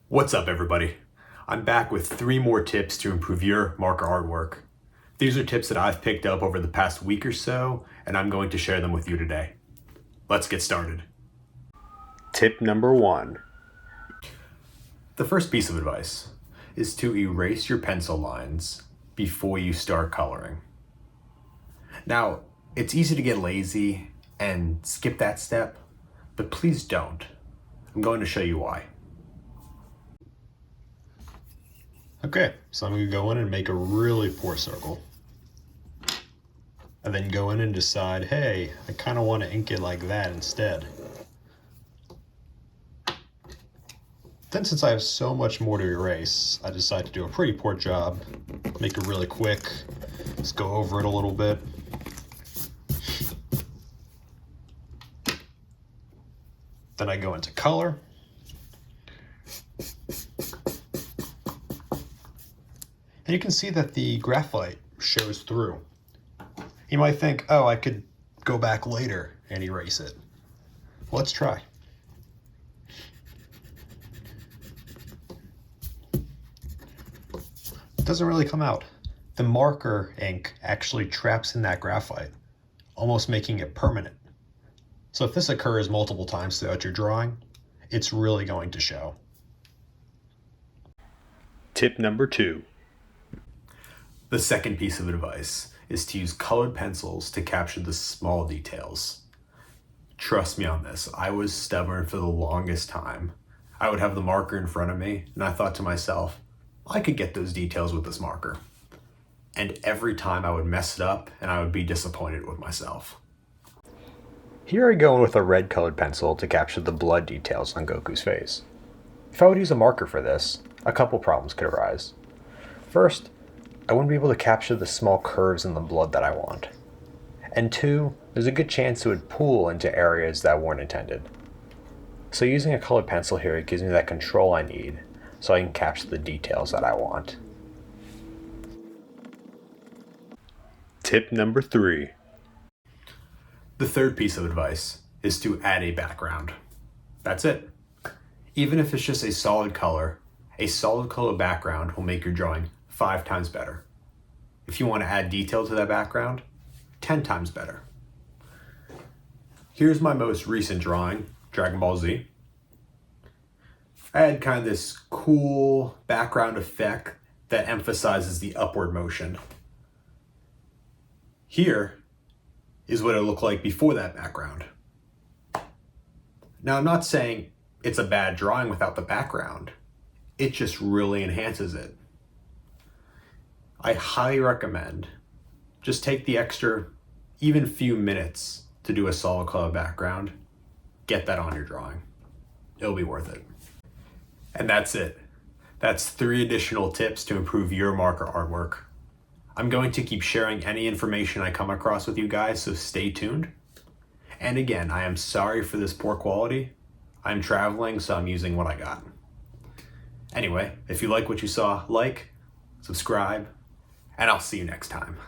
What's up, everybody? I'm back with 3 more tips to improve your marker artwork. These are tips that I've picked up over the past week or so, and I'm going to share them with you today. Let's get started. Tip number 1. The first piece of advice is to erase your pencil lines before you start coloring. Now, it's easy to get lazy and skip that step, but please don't. I'm going to show you why. Okay, so I'm going to go in and make a really poor circle. And then go in and decide, hey, I kind of want to ink it like that instead. Then since I have so much more to erase, I decide to do a pretty poor job. Make it really quick. Let's go over it a little bit. Then I go into color. And you can see that the graphite shows through. You might think, oh, I could go back later and erase it. Let's try. It doesn't really come out. The marker ink actually traps in that graphite, almost making it permanent. So if this occurs multiple times throughout your drawing, it's really going to show. Tip number 2. The second piece of advice is to use colored pencils to capture the small details. Trust me on this, I was stubborn for the longest time. I would have the marker in front of me, and I thought to myself, I could get those details with this marker. And every time I would mess it up, and I would be disappointed with myself. Here I go with a red colored pencil to capture the blood details on Goku's face. If I would use a marker for this, a couple problems could arise. First, I wouldn't be able to capture the small curves in the blood that I want. And 2, there's a good chance it would pool into areas that weren't intended. So using a colored pencil here gives me that control I need so I can capture the details that I want. Tip number 3. The third piece of advice is to add a background. That's it. Even if it's just a solid color background will make your drawing 5 times better. If you want to add detail to that background, 10 times better. Here's my most recent drawing, Dragon Ball Z. I had kind of this cool background effect that emphasizes the upward motion. Here is what it looked like before that background. Now, I'm not saying it's a bad drawing without the background. It just really enhances it. I highly recommend just take the extra, even few minutes to do a solid color background. Get that on your drawing. It'll be worth it. And that's it. That's 3 additional tips to improve your marker artwork. I'm going to keep sharing any information I come across with you guys, so stay tuned. And again, I am sorry for this poor quality. I'm traveling, so I'm using what I got. Anyway, if you like what you saw, like, subscribe, and I'll see you next time.